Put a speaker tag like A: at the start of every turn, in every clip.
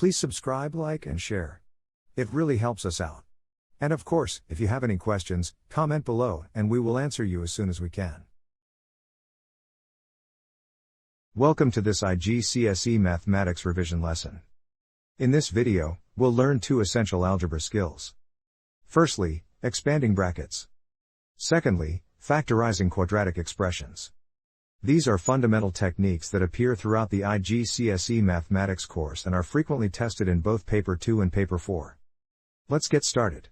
A: Please subscribe, like, and share. It really helps us out. And of course, if you have any questions, comment below and we will answer you as soon as we can. Welcome to this IGCSE Mathematics revision lesson. In this video, we'll learn two essential algebra skills. Firstly, expanding brackets. Secondly, factorizing quadratic expressions. These are fundamental techniques that appear throughout the IGCSE Mathematics course and are frequently tested in both Paper 2 and Paper 4. Let's get started.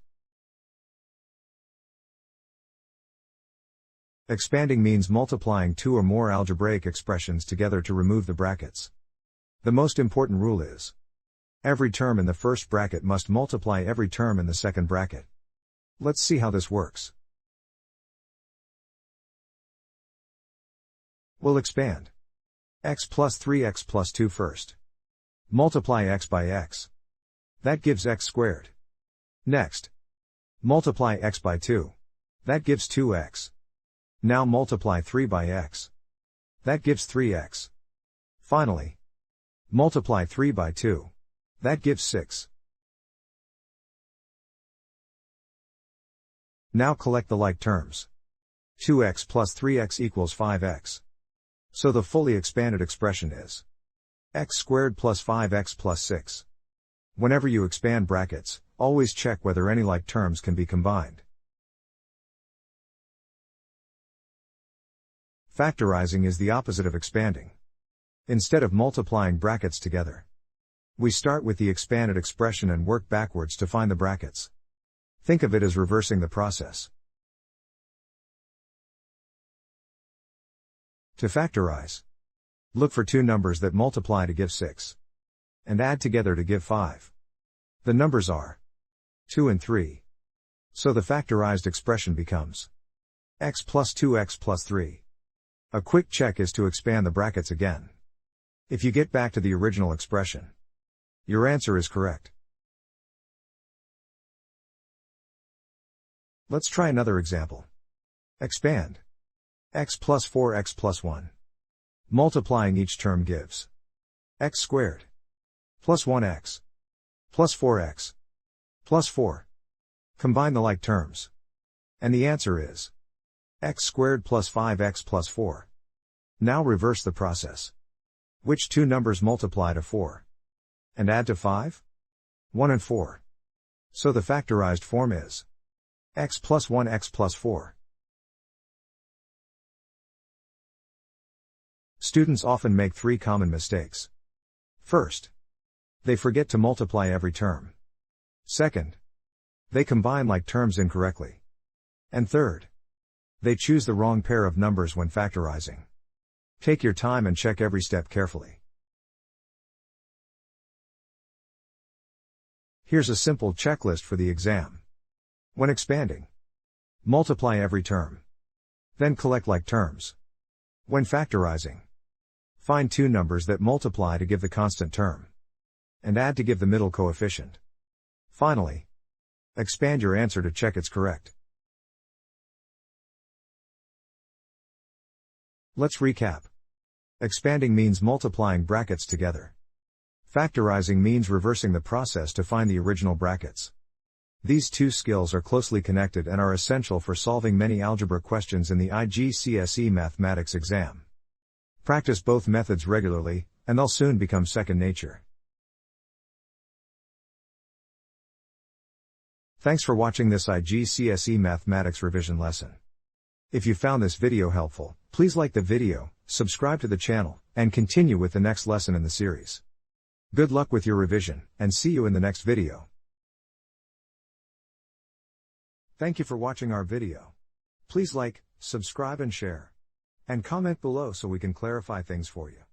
A: Expanding means multiplying two or more algebraic expressions together to remove the brackets. The most important rule is, every term in the first bracket must multiply every term in the second bracket. Let's see how this works. We'll expand x plus 3x plus 2 first. Multiply x by x. That gives x squared. Next, multiply x by 2. That gives 2x. Now multiply 3 by x. That gives 3x. Finally, multiply 3 by 2. That gives 6. Now collect the like terms. 2x plus 3x equals 5x. So the fully expanded expression is x squared plus 5x plus 6. Whenever you expand brackets, always check whether any like terms can be combined. Factorizing is the opposite of expanding. Instead of multiplying brackets together, we start with the expanded expression and work backwards to find the brackets. Think of it as reversing the process. To factorize, look for two numbers that multiply to give 6 and add together to give 5. The numbers are 2 and 3. So the factorized expression becomes x plus 2x plus 3. A quick check is to expand the brackets again. If you get back to the original expression, your answer is correct. Let's try another example. Expand x plus 4x plus 1. Multiplying each term gives x squared plus 1x plus 4x plus 4. Combine the like terms, and the answer is x squared plus 5x plus 4. Now reverse the process. Which two numbers multiply to 4 and add to 5? 1 and 4. So the factorized form is x plus 1x plus 4. Students often make three common mistakes. First, they forget to multiply every term. Second, they combine like terms incorrectly. And third, they choose the wrong pair of numbers when factorizing. Take your time and check every step carefully. Here's a simple checklist for the exam. When expanding, multiply every term. Then collect like terms. When factorizing, find two numbers that multiply to give the constant term and add to give the middle coefficient. Finally, expand your answer to check it's correct. Let's recap. Expanding means multiplying brackets together. Factorizing means reversing the process to find the original brackets. These two skills are closely connected and are essential for solving many algebra questions in the IGCSE Mathematics exam. Practice both methods regularly, and they'll soon become second nature. Thanks for watching this IGCSE Mathematics revision lesson. If you found this video helpful, please like the video, subscribe to the channel, and continue with the next lesson in the series. Good luck with your revision, and see you in the next video. Thank you for watching our video. Please like, subscribe and share. And comment below so we can clarify things for you.